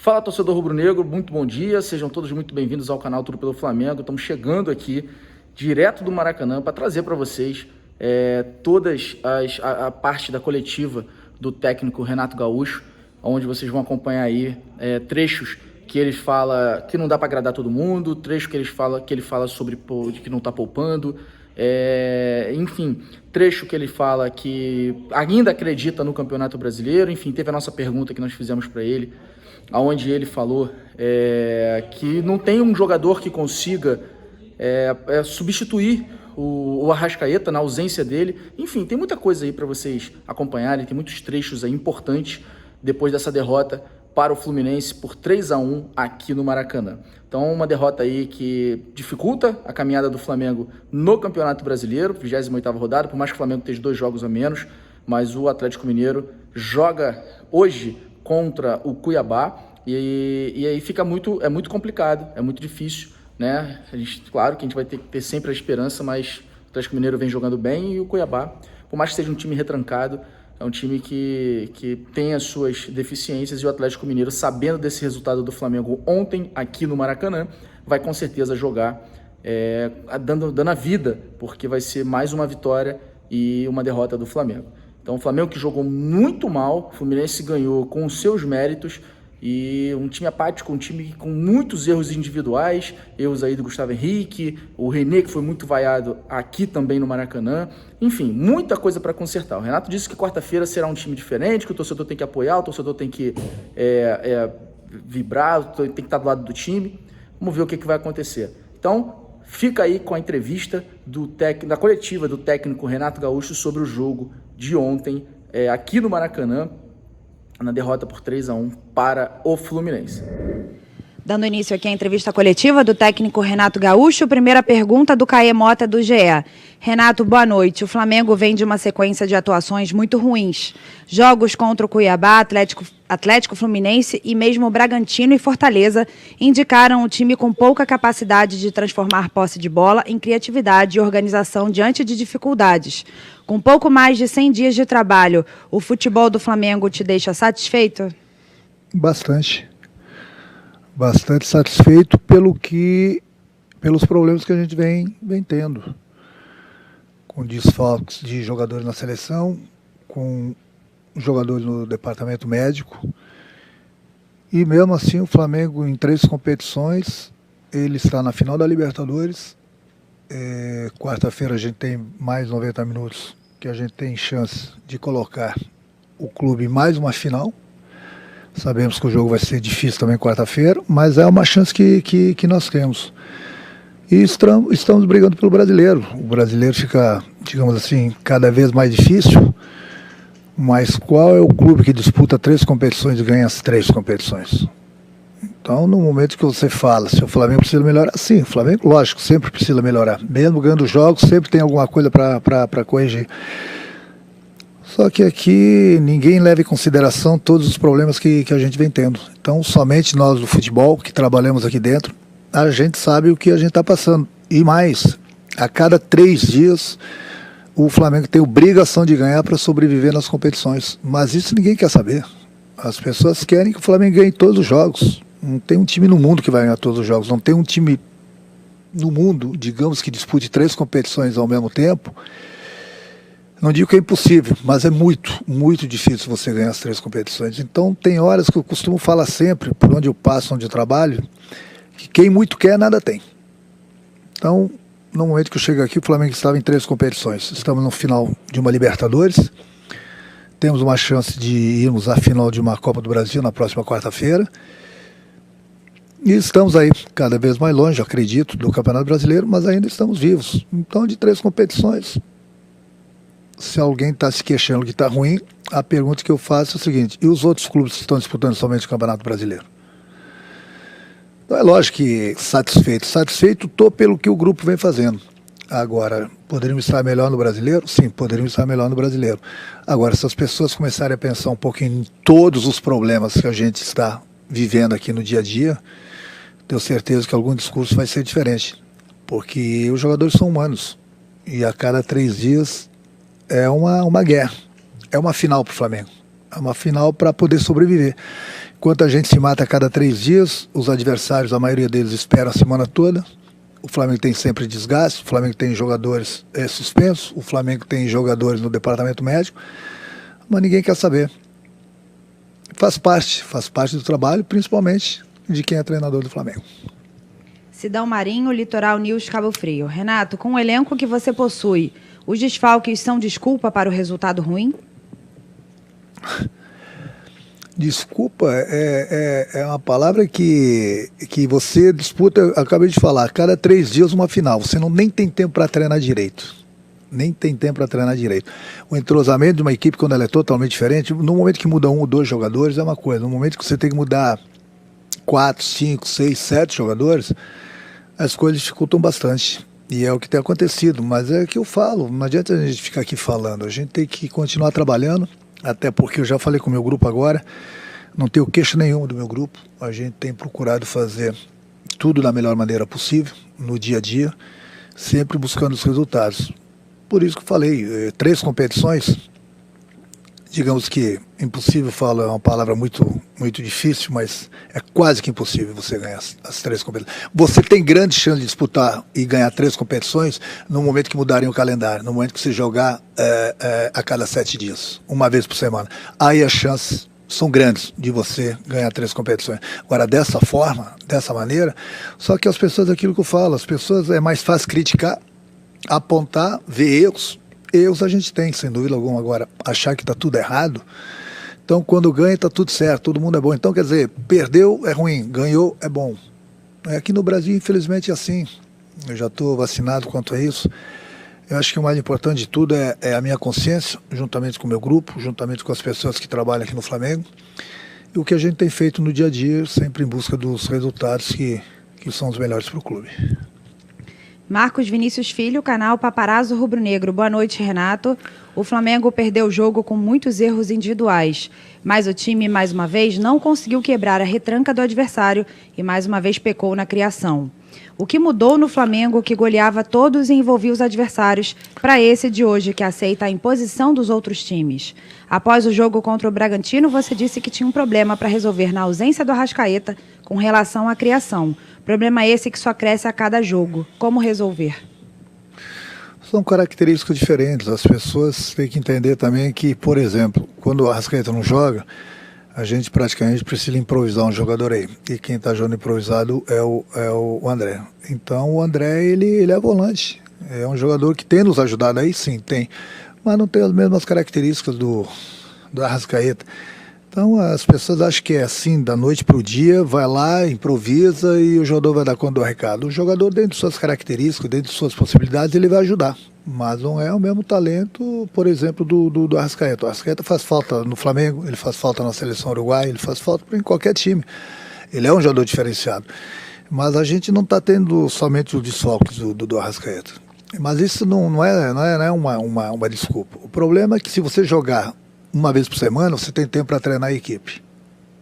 Fala, torcedor rubro-negro, muito bom dia, sejam todos muito bem-vindos ao canal Tudo pelo Flamengo. Estamos chegando aqui direto do Maracanã para trazer para vocês todas a parte da coletiva do técnico Renato Gaúcho, onde vocês vão acompanhar aí trechos que ele fala que não dá para agradar todo mundo, trecho que ele fala sobre que não está poupando, enfim, trecho que ele fala que ainda acredita no Campeonato Brasileiro. Enfim, teve a nossa pergunta que nós fizemos para ele, onde ele falou que não tem um jogador que consiga substituir o Arrascaeta na ausência dele. Enfim, tem muita coisa aí para vocês acompanharem, tem muitos trechos aí importantes depois dessa derrota para o Fluminense por 3-1 aqui no Maracanã. Então, uma derrota aí que dificulta a caminhada do Flamengo no Campeonato Brasileiro, 28ª rodada, por mais que o Flamengo tenha 2 jogos a menos, mas o Atlético Mineiro joga hoje contra o Cuiabá e aí fica muito complicado, é muito difícil, né? Claro que a gente vai ter que ter sempre a esperança, mas o Atlético Mineiro vem jogando bem e o Cuiabá, por mais que seja um time retrancado, é um time que tem as suas deficiências, e o Atlético Mineiro, sabendo desse resultado do Flamengo ontem aqui no Maracanã, vai com certeza jogar dando a vida, porque vai ser mais uma vitória e uma derrota do Flamengo. Então o Flamengo, que jogou muito mal, o Fluminense ganhou com os seus méritos, e um time apático, um time com muitos erros individuais, erros aí do Gustavo Henrique, o René, que foi muito vaiado aqui também no Maracanã. Enfim, muita coisa para consertar. O Renato disse que quarta-feira será um time diferente, que o torcedor tem que apoiar, o torcedor tem que vibrar, tem que estar do lado do time. Vamos ver o que vai acontecer. Então, fica aí com a entrevista da coletiva do técnico Renato Gaúcho sobre o jogo de ontem aqui no Maracanã, na derrota por 3-1 para o Fluminense. Dando início aqui à entrevista coletiva do técnico Renato Gaúcho, primeira pergunta do Caê Mota, do GE. Renato, boa noite. O Flamengo vem de uma sequência de atuações muito ruins. Jogos contra o Cuiabá, Atlético Fluminense e mesmo Bragantino e Fortaleza indicaram um time com pouca capacidade de transformar posse de bola em criatividade e organização diante de dificuldades. Com pouco mais de 100 dias de trabalho, o futebol do Flamengo te deixa satisfeito? Bastante satisfeito pelos problemas que a gente vem tendo, com desfalques de jogadores na seleção, com jogadores no departamento médico, e mesmo assim o Flamengo, em 3 competições, ele está na final da Libertadores. Quarta-feira a gente tem mais 90 minutos que a gente tem chance de colocar o clube em mais uma final. Sabemos que o jogo vai ser difícil também quarta-feira, mas é uma chance que nós temos. E estamos brigando pelo brasileiro. O brasileiro fica, digamos assim, cada vez mais difícil, mas qual é o clube que disputa 3 competições e ganha as 3 competições? Então, no momento que você fala se o Flamengo precisa melhorar, sim, o Flamengo, lógico, sempre precisa melhorar. Mesmo ganhando jogos, sempre tem alguma coisa para corrigir. Só que aqui ninguém leva em consideração todos os problemas que a gente vem tendo. Então, somente nós do futebol, que trabalhamos aqui dentro, a gente sabe o que a gente está passando. E mais, a cada 3 dias, o Flamengo tem obrigação de ganhar para sobreviver nas competições. Mas isso ninguém quer saber. As pessoas querem que o Flamengo ganhe todos os jogos. Não tem um time no mundo que vai ganhar todos os jogos. Não tem um time no mundo, digamos, que dispute 3 competições ao mesmo tempo. Não digo que é impossível, mas é muito difícil você ganhar as 3 competições. Então tem horas que eu costumo falar sempre, por onde eu passo, onde eu trabalho, que quem muito quer, nada tem. Então, no momento que eu chego aqui, o Flamengo estava em 3 competições. Estamos no final de uma Libertadores, temos uma chance de irmos à final de uma Copa do Brasil na próxima quarta-feira, e estamos aí cada vez mais longe, acredito, do Campeonato Brasileiro, mas ainda estamos vivos. Então, de 3 competições, se alguém está se queixando que está ruim, a pergunta que eu faço é o seguinte: e os outros clubes que estão disputando somente o Campeonato Brasileiro? Então é lógico que satisfeito estou pelo que o grupo vem fazendo. Agora, poderíamos estar melhor no Brasileiro? Sim, poderíamos estar melhor no Brasileiro. Agora, se as pessoas começarem a pensar um pouquinho em todos os problemas que a gente está vivendo aqui no dia a dia, tenho certeza que algum discurso vai ser diferente, porque os jogadores são humanos, e a cada 3 dias é uma guerra, é uma final para o Flamengo. É uma final para poder sobreviver. Enquanto a gente se mata a cada 3 dias, os adversários, a maioria deles esperam a semana toda. O Flamengo tem sempre desgaste, o Flamengo tem jogadores suspensos, o Flamengo tem jogadores no departamento médico, mas ninguém quer saber. Faz parte do trabalho, principalmente de quem é treinador do Flamengo. Sidão Marinho, Litoral News, Cabo Frio. Renato, com o elenco que você possui, os desfalques são desculpa para o resultado ruim? Desculpa é uma palavra que você disputa, eu acabei de falar, a cada 3 dias uma final. Você nem tem tempo para treinar direito. Nem tem tempo para treinar direito. O entrosamento de uma equipe, quando ela é totalmente diferente, no momento que muda 1 ou 2 jogadores, é uma coisa. No momento que você tem que mudar 4, 5, 6, 7 jogadores, as coisas dificultam bastante. E é o que tem acontecido. Mas é o que eu falo, não adianta a gente ficar aqui falando. A gente tem que continuar trabalhando, até porque eu já falei com o meu grupo agora, não tenho queixa nenhuma do meu grupo. A gente tem procurado fazer tudo da melhor maneira possível, no dia a dia, sempre buscando os resultados. Por isso que eu falei, 3 competições, digamos que impossível fala é uma palavra muito, muito difícil, mas é quase que impossível você ganhar as 3 competições. Você tem grande chance de disputar e ganhar 3 competições no momento que mudarem o calendário, no momento que você jogar a cada 7 dias, uma vez por semana. Aí as chances são grandes de você ganhar 3 competições. Agora, dessa forma, dessa maneira, só que as pessoas, aquilo que eu falo, as pessoas é mais fácil criticar, apontar, ver erros a gente tem, sem dúvida alguma. Agora, achar que está tudo errado, então quando ganha está tudo certo, todo mundo é bom. Então, quer dizer, perdeu é ruim, ganhou é bom. Aqui no Brasil, infelizmente, é assim. Eu já estou vacinado quanto a isso. Eu acho que o mais importante de tudo é a minha consciência, juntamente com o meu grupo, juntamente com as pessoas que trabalham aqui no Flamengo, e o que a gente tem feito no dia a dia, sempre em busca dos resultados que são os melhores para o clube. Marcos Vinícius Filho, canal Paparazzo Rubro Negro. Boa noite, Renato. O Flamengo perdeu o jogo com muitos erros individuais, mas o time, mais uma vez, não conseguiu quebrar a retranca do adversário e, mais uma vez, pecou na criação. O que mudou no Flamengo, que goleava todos e envolvia os adversários, para esse de hoje, que aceita a imposição dos outros times? Após o jogo contra o Bragantino, você disse que tinha um problema para resolver na ausência do Arrascaeta com relação à criação. Problema esse que só cresce a cada jogo. Como resolver? São características diferentes. As pessoas têm que entender também que, por exemplo, quando o Arrascaeta não joga, a gente praticamente precisa improvisar um jogador aí. E quem está jogando improvisado é o André. Então o André, ele é volante. É um jogador que tem nos ajudado aí, sim, tem. Mas não tem as mesmas características do Arrascaeta. Então as pessoas acham que é assim, da noite para o dia, vai lá, improvisa e o jogador vai dar conta do recado. O jogador, dentro de suas características, dentro de suas possibilidades, ele vai ajudar. Mas não é o mesmo talento, por exemplo, do Arrascaeta. O Arrascaeta faz falta no Flamengo, ele faz falta na seleção uruguaia, ele faz falta em qualquer time. Ele é um jogador diferenciado. Mas a gente não está tendo somente os desfalques do Arrascaeta. Mas isso não é uma desculpa. O problema é que se você jogar uma vez por semana, você tem tempo para treinar a equipe.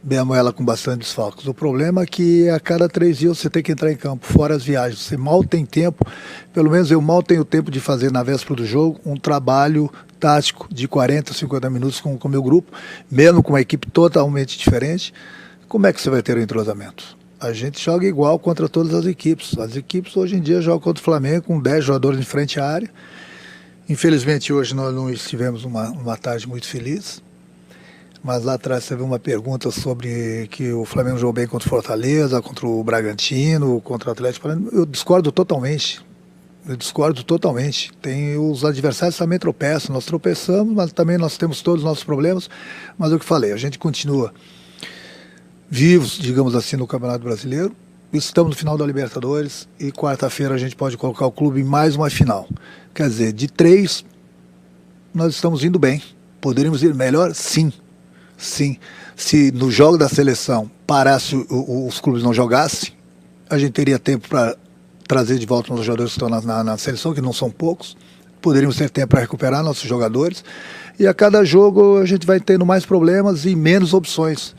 Mesmo ela com bastante desfalques. O problema é que a cada 3 dias você tem que entrar em campo, fora as viagens. Você mal tem tempo, pelo menos eu mal tenho tempo de fazer na véspera do jogo um trabalho tático de 40, 50 minutos com o meu grupo, mesmo com uma equipe totalmente diferente. Como é que você vai ter o entrosamento? A gente joga igual contra todas as equipes. As equipes hoje em dia jogam contra o Flamengo com 10 jogadores em frente à área. Infelizmente hoje nós não estivemos uma tarde muito feliz, mas lá atrás teve uma pergunta sobre que o Flamengo jogou bem contra o Fortaleza, contra o Bragantino, contra o Atlético. Eu discordo totalmente. Tem os adversários também tropeçam, nós tropeçamos, mas também nós temos todos os nossos problemas. Mas é o que falei, a gente continua vivos, digamos assim, no Campeonato Brasileiro. Estamos no final da Libertadores e quarta-feira a gente pode colocar o clube em mais uma final. Quer dizer, de 3, nós estamos indo bem. Poderíamos ir melhor? Sim. Sim. Se no jogo da seleção parasse, os clubes não jogassem, a gente teria tempo para trazer de volta os jogadores que estão na seleção, que não são poucos. Poderíamos ter tempo para recuperar nossos jogadores. E a cada jogo a gente vai tendo mais problemas e menos opções.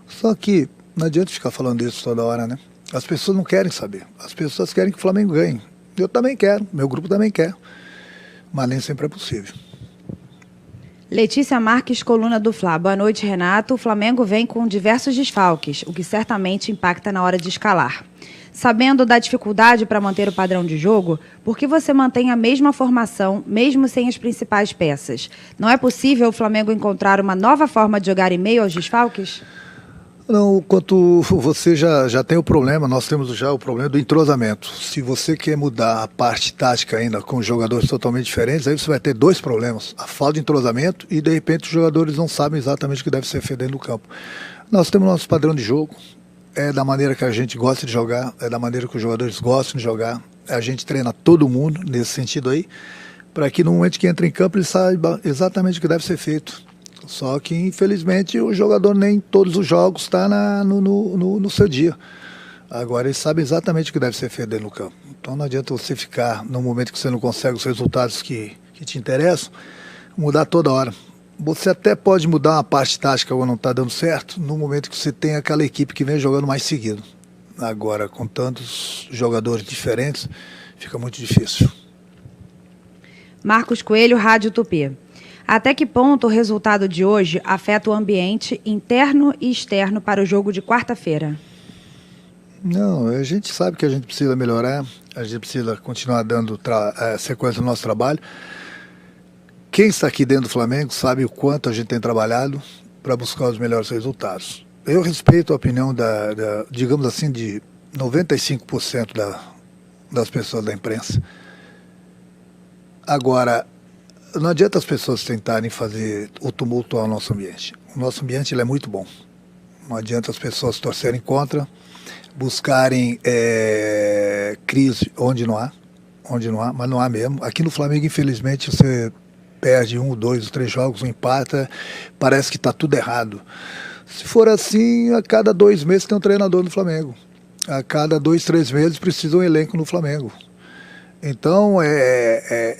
Só que não adianta ficar falando isso toda hora, né? As pessoas não querem saber. As pessoas querem que o Flamengo ganhe. Eu também quero, meu grupo também quer. Mas nem sempre é possível. Letícia Marques, coluna do Fla. Boa noite, Renato. O Flamengo vem com diversos desfalques, o que certamente impacta na hora de escalar. Sabendo da dificuldade para manter o padrão de jogo, por que você mantém a mesma formação, mesmo sem as principais peças? Não é possível o Flamengo encontrar uma nova forma de jogar em meio aos desfalques? Não, quanto você já tem o problema, nós temos já o problema do entrosamento. Se você quer mudar a parte tática ainda com jogadores totalmente diferentes, aí você vai ter dois problemas. A falta de entrosamento e, de repente, os jogadores não sabem exatamente o que deve ser feito dentro do campo. Nós temos nosso padrão de jogo, é da maneira que a gente gosta de jogar, é da maneira que os jogadores gostam de jogar. A gente treina todo mundo nesse sentido aí, para que no momento que entra em campo ele saiba exatamente o que deve ser feito. Só que, infelizmente, o jogador nem todos os jogos está no seu dia. Agora, ele sabe exatamente o que deve ser feito dentro do campo. Então, não adianta você ficar, no momento que você não consegue os resultados que te interessam, mudar toda hora. Você até pode mudar uma parte tática quando não está dando certo, no momento que você tem aquela equipe que vem jogando mais seguido. Agora, com tantos jogadores diferentes, fica muito difícil. Marcos Coelho, Rádio Tupi. Até que ponto o resultado de hoje afeta o ambiente interno e externo para o jogo de quarta-feira? Não, a gente sabe que a gente precisa melhorar, a gente precisa continuar dando sequência no nosso trabalho. Quem está aqui dentro do Flamengo sabe o quanto a gente tem trabalhado para buscar os melhores resultados. Eu respeito a opinião digamos assim, de 95% das pessoas da imprensa. Agora, não adianta as pessoas tentarem fazer o tumulto ao nosso ambiente. O nosso ambiente ele é muito bom. Não adianta as pessoas torcerem contra, buscarem crise onde não há, mas não há mesmo. Aqui no Flamengo, infelizmente, você perde 1, 2, 3 jogos, empata, parece que está tudo errado. Se for assim, a cada 2 meses tem um treinador no Flamengo. A cada 2, 3 meses precisa um elenco no Flamengo. Então,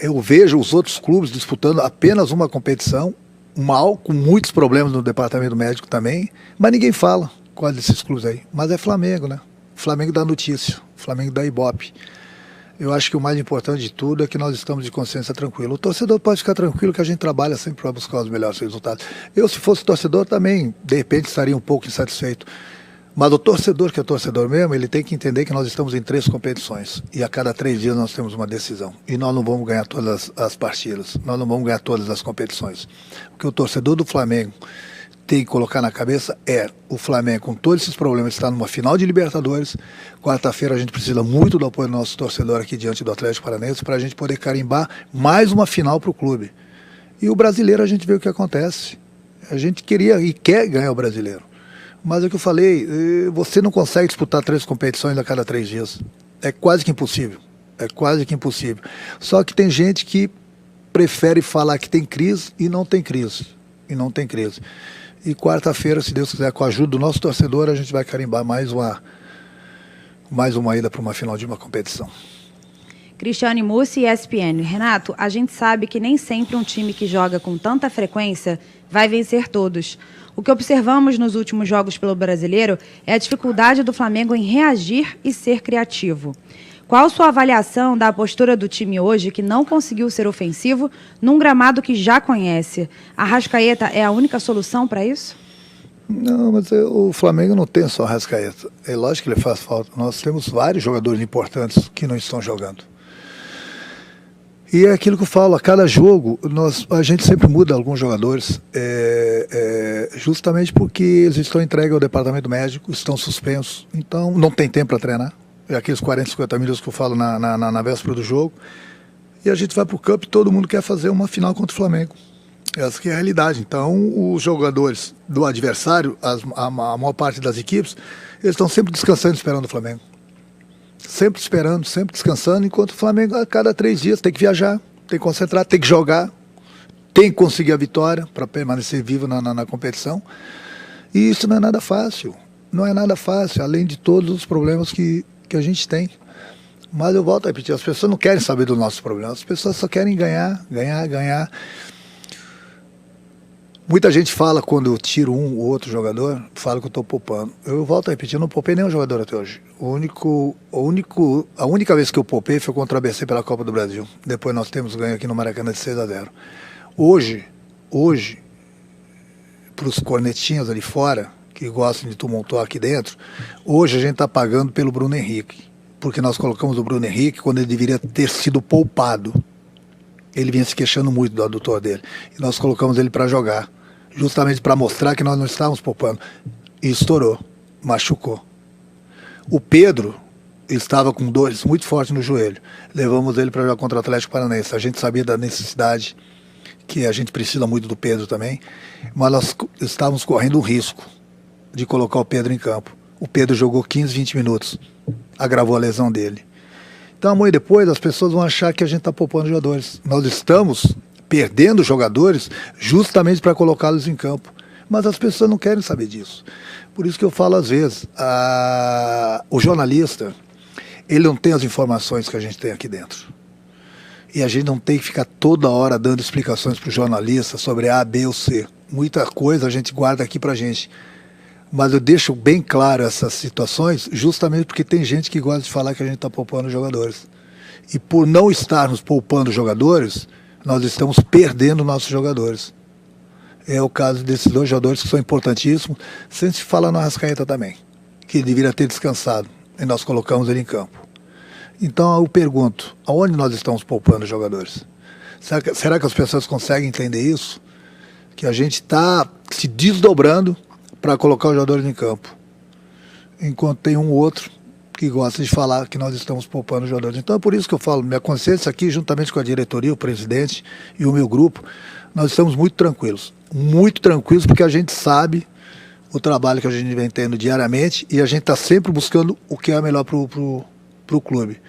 eu vejo os outros clubes disputando apenas uma competição, mal, com muitos problemas no departamento médico também, mas ninguém fala qual desses clubes aí. Mas é Flamengo, né? O Flamengo dá notícia, o Flamengo dá Ibope. Eu acho que o mais importante de tudo é que nós estamos de consciência tranquila. O torcedor pode ficar tranquilo que a gente trabalha sempre para buscar os melhores resultados. Eu, se fosse torcedor, também, de repente, estaria um pouco insatisfeito. Mas o torcedor, que é torcedor mesmo, ele tem que entender que nós estamos em 3 competições. E a cada 3 dias nós temos uma decisão. E nós não vamos ganhar todas as partidas. Nós não vamos ganhar todas as competições. O que o torcedor do Flamengo tem que colocar na cabeça o Flamengo, com todos esses problemas, está numa final de Libertadores. Quarta-feira a gente precisa muito do apoio do nosso torcedor aqui diante do Atlético Paranaense para a gente poder carimbar mais uma final para o clube. E o brasileiro a gente vê o que acontece. A gente queria e quer ganhar o brasileiro. Mas é o que eu falei, você não consegue disputar 3 competições a cada 3 dias. É quase que impossível. É quase que impossível. Só que tem gente que prefere falar que tem crise e não tem crise. E quarta-feira, se Deus quiser, com a ajuda do nosso torcedor, a gente vai carimbar mais uma ida para uma final de uma competição. Cristiane Mussi, ESPN. Renato, a gente sabe que nem sempre um time que joga com tanta frequência vai vencer todos. O que observamos nos últimos jogos pelo Brasileiro é a dificuldade do Flamengo em reagir e ser criativo. Qual sua avaliação da postura do time hoje que não conseguiu ser ofensivo num gramado que já conhece? A Arrascaeta é a única solução para isso? Não, mas o Flamengo não tem só a Arrascaeta. É lógico que ele faz falta. Nós temos vários jogadores importantes que não estão jogando. E é aquilo que eu falo, a cada jogo a gente sempre muda alguns jogadores, justamente porque eles estão entregues ao departamento médico, estão suspensos, então não tem tempo para treinar. É aqueles 40, 50 minutos que eu falo na véspera do jogo. E a gente vai para o campo e todo mundo quer fazer uma final contra o Flamengo. Essa que é a realidade. Então os jogadores do adversário, a maior parte das equipes, eles estão sempre descansando, esperando o Flamengo. Sempre esperando, sempre descansando, enquanto o Flamengo a cada 3 dias tem que viajar, tem que concentrar, tem que jogar, tem que conseguir a vitória para permanecer vivo na competição. E isso não é nada fácil, além de todos os problemas que a gente tem. Mas eu volto a repetir, as pessoas não querem saber dos nossos problemas, as pessoas só querem ganhar. Muita gente fala, quando eu tiro um ou outro jogador, fala que eu estou poupando. Eu volto a repetir, eu não poupei nenhum jogador até hoje. A única vez que eu poupei foi contra a ABC pela Copa do Brasil. Depois nós temos ganho aqui no Maracanã de 6-0. Hoje, hoje, para os cornetinhos ali fora, que gostam de tumultuar aqui dentro, hoje a gente está pagando pelo Bruno Henrique, porque nós colocamos o Bruno Henrique quando ele deveria ter sido poupado. Ele vinha se queixando muito do adutor dele. E nós colocamos ele para jogar, justamente para mostrar que nós não estávamos poupando. E estourou, machucou. O Pedro estava com dores muito fortes no joelho. Levamos ele para jogar contra o Atlético Paranaense. A gente sabia da necessidade, que a gente precisa muito do Pedro também, mas nós estávamos correndo um risco de colocar o Pedro em campo. O Pedro jogou 15, 20 minutos, agravou a lesão dele. Então, amanhã depois, as pessoas vão achar que a gente está poupando jogadores. Nós estamos perdendo jogadores justamente para colocá-los em campo. Mas as pessoas não querem saber disso. Por isso que eu falo às vezes, o jornalista, ele não tem as informações que a gente tem aqui dentro. E a gente não tem que ficar toda hora dando explicações para o jornalista sobre A, B ou C. Muita coisa a gente guarda aqui para a gente. Mas eu deixo bem claro essas situações justamente porque tem gente que gosta de falar que a gente está poupando jogadores. E por não estarmos poupando jogadores, nós estamos perdendo nossos jogadores. É o caso desses dois jogadores que são importantíssimos, sem se falar no Arrascaeta também, que deveria ter descansado, e nós colocamos ele em campo. Então eu pergunto, aonde nós estamos poupando jogadores? Será que as pessoas conseguem entender isso? Que a gente está se desdobrando para colocar os jogadores em campo, enquanto tem um outro que gosta de falar que nós estamos poupando os jogadores. Então é por isso que eu falo, minha consciência aqui, juntamente com a diretoria, o presidente e o meu grupo, nós estamos muito tranquilos, porque a gente sabe o trabalho que a gente vem tendo diariamente e a gente está sempre buscando o que é melhor para o clube.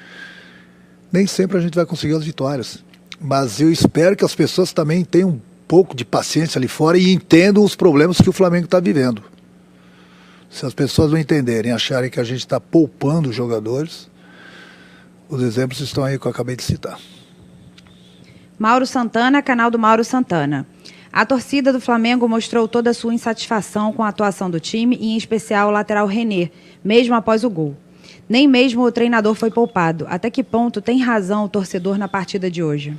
Nem sempre a gente vai conseguir as vitórias, mas eu espero que as pessoas também tenham um pouco de paciência ali fora e entendam os problemas que o Flamengo está vivendo. Se as pessoas não entenderem, acharem que a gente está poupando os jogadores, os exemplos estão aí que eu acabei de citar. Mauro Santana, canal do Mauro Santana. A torcida do Flamengo mostrou toda a sua insatisfação com a atuação do time e, em especial, o lateral René, mesmo após o gol. Nem mesmo o treinador foi poupado. Até que ponto tem razão o torcedor na partida de hoje?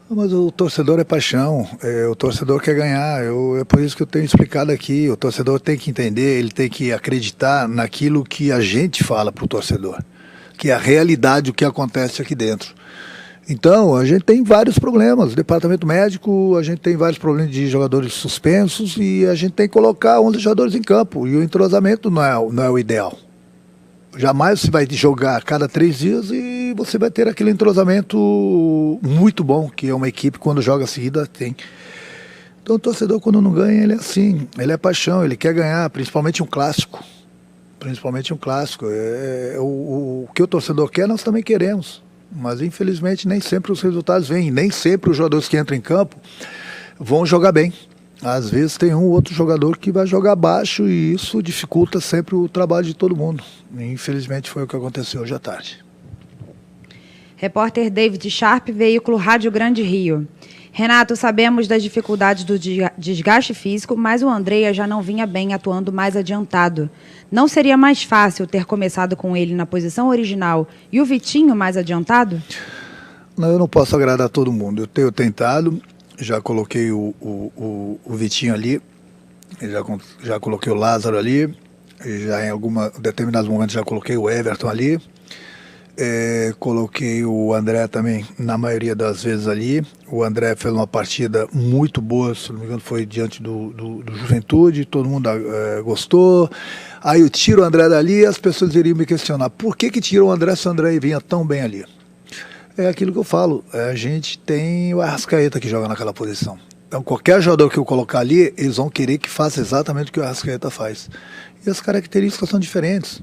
Mas o torcedor é paixão, o torcedor quer ganhar, é por isso que eu tenho explicado aqui, o torcedor tem que entender, ele tem que acreditar naquilo que a gente fala para o torcedor, que é a realidade, o que acontece aqui dentro. Então, a gente tem vários problemas, departamento médico, a gente tem vários problemas de jogadores suspensos e a gente tem que colocar 11 jogadores em campo e o entrosamento não é o ideal. Jamais você vai jogar a cada 3 dias e você vai ter aquele entrosamento muito bom, que é uma equipe quando joga seguida tem. Então o torcedor quando não ganha, ele é assim, ele é paixão, ele quer ganhar, principalmente um clássico. O que o torcedor quer, nós também queremos. Mas infelizmente nem sempre os resultados vêm, nem sempre os jogadores que entram em campo vão jogar bem. Às vezes tem um ou outro jogador que vai jogar baixo e isso dificulta sempre o trabalho de todo mundo. E, infelizmente foi o que aconteceu hoje à tarde. Repórter David Sharp, veículo Rádio Grande Rio. Renato, sabemos das dificuldades do desgaste físico, mas o Andrea já não vinha bem atuando mais adiantado. Não seria mais fácil ter começado com ele na posição original e o Vitinho mais adiantado? Não, eu não posso agradar todo mundo. Eu tenho tentado, já coloquei o Vitinho ali, já coloquei o Lázaro ali, já em determinados momentos já coloquei o Everton ali. Coloquei o André também na maioria das vezes ali. O André fez uma partida muito boa, se não me engano foi diante do Juventude, todo mundo gostou. Aí eu tiro o André dali e as pessoas iriam me questionar, por que tirou o André se o André vinha tão bem ali? É aquilo que eu falo, a gente tem o Arrascaeta que joga naquela posição. Então qualquer jogador que eu colocar ali, eles vão querer que faça exatamente o que o Arrascaeta faz. E as características são diferentes.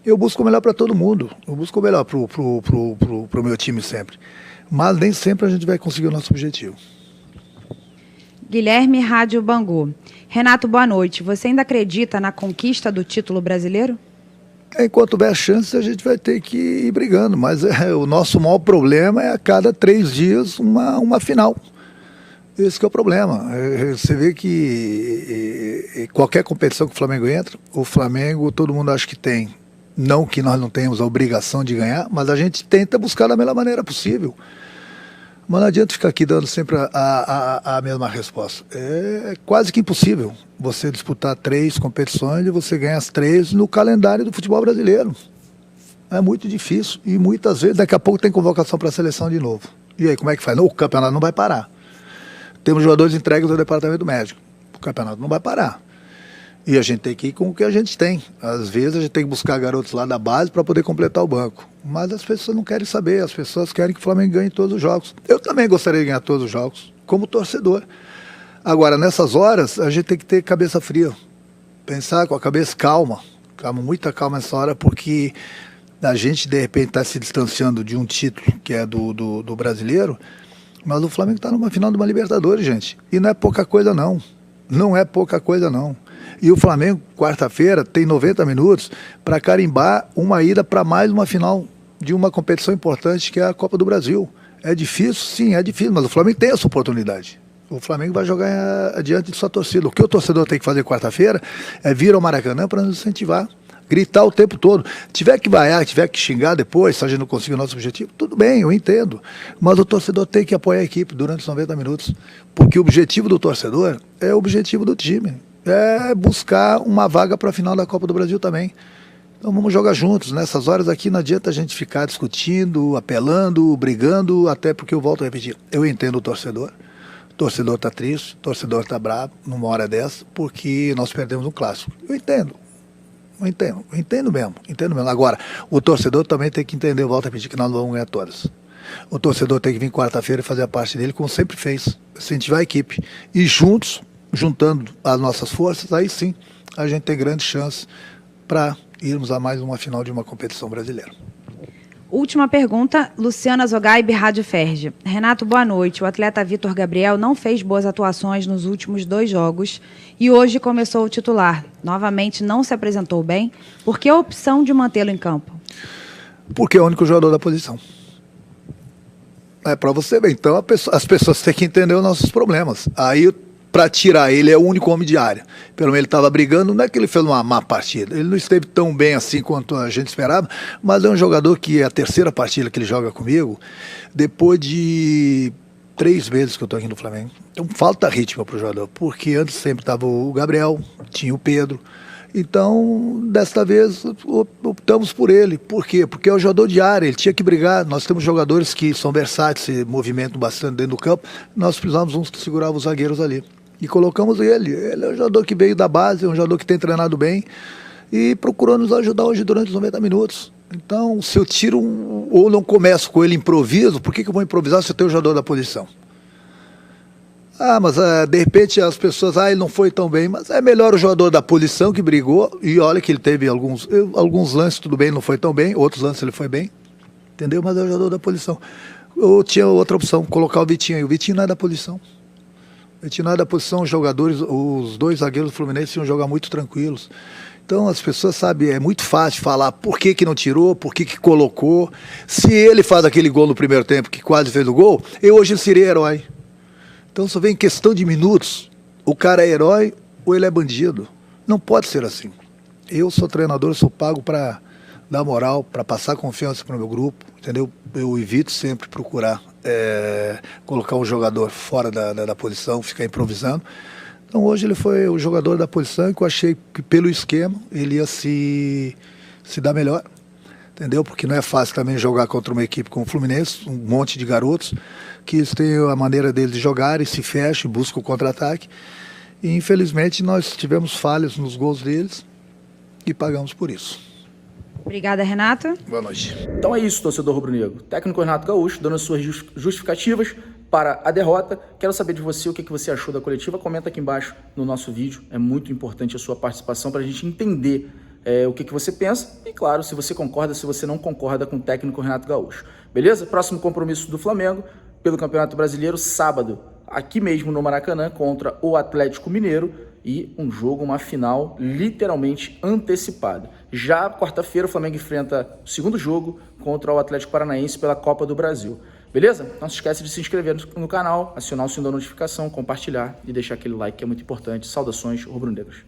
Eu busco o melhor para todo mundo, eu busco o melhor pro meu time sempre. Mas nem sempre a gente vai conseguir o nosso objetivo. Guilherme, Rádio Bangu. Renato, boa noite. Você ainda acredita na conquista do título brasileiro? Enquanto houver chance, a gente vai ter que ir brigando, mas o nosso maior problema é a cada 3 dias uma final. Esse que é o problema. Você vê que qualquer competição que o Flamengo entra, o Flamengo todo mundo acha que tem. Não que nós não tenhamos a obrigação de ganhar, mas a gente tenta buscar da melhor maneira possível. Mas não adianta ficar aqui dando sempre a mesma resposta. É quase que impossível você disputar 3 competições e você ganhar as 3 no calendário do futebol brasileiro. É muito difícil e muitas vezes daqui a pouco tem convocação para a seleção de novo. E aí como é que faz? Não, o campeonato não vai parar. Temos jogadores entregues ao departamento médico. O campeonato não vai parar. E a gente tem que ir com o que a gente tem. Às vezes a gente tem que buscar garotos lá da base para poder completar o banco. Mas as pessoas não querem saber, as pessoas querem que o Flamengo ganhe todos os jogos. Eu também gostaria de ganhar todos os jogos, como torcedor. Agora, nessas horas, a gente tem que ter cabeça fria. Pensar com a cabeça calma, muita calma nessa hora, porque a gente, de repente, está se distanciando de um título que é do brasileiro, mas o Flamengo está numa final de uma Libertadores, gente. E não é pouca coisa, não. Não é pouca coisa, não. E o Flamengo, quarta-feira, tem 90 minutos para carimbar uma ida para mais uma final de uma competição importante que é a Copa do Brasil. É difícil? Sim, é difícil, mas o Flamengo tem essa oportunidade. O Flamengo vai jogar adiante de sua torcida. O que o torcedor tem que fazer quarta-feira é vir ao Maracanã para nos incentivar, gritar o tempo todo. Tiver que vaiar, tiver que xingar depois, se a gente não conseguir o nosso objetivo, tudo bem, eu entendo. Mas o torcedor tem que apoiar a equipe durante os 90 minutos, porque o objetivo do torcedor é o objetivo do time. É buscar uma vaga para a final da Copa do Brasil também. Então vamos jogar juntos. Nessas horas aqui não adianta a gente ficar discutindo, apelando, brigando, até porque eu volto a repetir, eu entendo o torcedor. O torcedor está triste, o torcedor está bravo numa hora dessa, porque nós perdemos um clássico. Eu entendo mesmo. Agora, o torcedor também tem que entender, eu volto a repetir, que nós não vamos ganhar todas. O torcedor tem que vir quarta-feira e fazer a parte dele, como sempre fez, incentivar a equipe. E juntos, juntando as nossas forças, aí sim a gente tem grande chance para irmos a mais uma final de uma competição brasileira. Última pergunta, Luciana Zogaib, Rádio Ferge. Renato, boa noite. O atleta Vitor Gabriel não fez boas atuações nos últimos 2 jogos e hoje começou o titular. Novamente não se apresentou bem. Por que a opção de mantê-lo em campo? Porque é o único jogador da posição. É para você ver. Então as pessoas têm que entender os nossos problemas. Aí, para tirar ele, é o único homem de área. Pelo menos ele estava brigando, não é que ele fez uma má partida. Ele não esteve tão bem assim quanto a gente esperava, mas é um jogador que é a 3ª partida que ele joga comigo, depois de 3 vezes que eu estou aqui no Flamengo. Então falta ritmo para o jogador, porque antes sempre estava o Gabriel, tinha o Pedro. Então, desta vez, optamos por ele. Por quê? Porque é o jogador de área, ele tinha que brigar. Nós temos jogadores que são versáteis, se movimentam bastante dentro do campo. Nós precisávamos segurar os zagueiros ali. E colocamos ele. Ele é um jogador que veio da base, é um jogador que tem treinado bem e procurou nos ajudar hoje durante os 90 minutos. Então, se eu tiro ou não começo com ele improviso, por que eu vou improvisar se eu tenho o jogador da posição? Mas de repente as pessoas, ele não foi tão bem, mas é melhor o jogador da posição que brigou, e olha que ele teve alguns lances, tudo bem, não foi tão bem, outros lances ele foi bem, entendeu? Mas é o jogador da posição. Eu tinha outra opção, colocar o Vitinho aí, o Vitinho não é da posição. O Vitinho não é da posição, os jogadores, os 2 zagueiros do Fluminense iam jogar muito tranquilos. Então as pessoas sabem, é muito fácil falar por que não tirou, por que colocou. Se ele faz aquele gol no primeiro tempo, que quase fez o gol, eu hoje seria herói. Então só vem em questão de minutos, o cara é herói ou ele é bandido. Não pode ser assim. Eu sou treinador, eu sou pago para dar moral, para passar confiança para o meu grupo, entendeu? Eu evito sempre procurar colocar um jogador fora da posição, ficar improvisando. Então hoje ele foi o jogador da posição que eu achei que pelo esquema ele ia se dar melhor. Entendeu? Porque não é fácil também jogar contra uma equipe como o Fluminense, um monte de garotos, que eles têm a maneira deles de jogar e se fecham, buscam o contra-ataque. E infelizmente nós tivemos falhas nos gols deles e pagamos por isso. Obrigada, Renato. Boa noite. Então é isso, torcedor rubro-negro. Técnico Renato Gaúcho dando as suas justificativas para a derrota. Quero saber de você o que você achou da coletiva. Comenta aqui embaixo no nosso vídeo. É muito importante a sua participação para a gente entender o que você pensa e, claro, se você concorda, se você não concorda com o técnico Renato Gaúcho. Beleza? Próximo compromisso do Flamengo pelo Campeonato Brasileiro, sábado, aqui mesmo no Maracanã, contra o Atlético Mineiro, e um jogo, uma final literalmente antecipada. Já quarta-feira o Flamengo enfrenta o segundo jogo contra o Atlético Paranaense pela Copa do Brasil. Beleza? Não se esquece de se inscrever no canal, acionar o sininho da notificação, compartilhar e deixar aquele like que é muito importante. Saudações rubro-negros.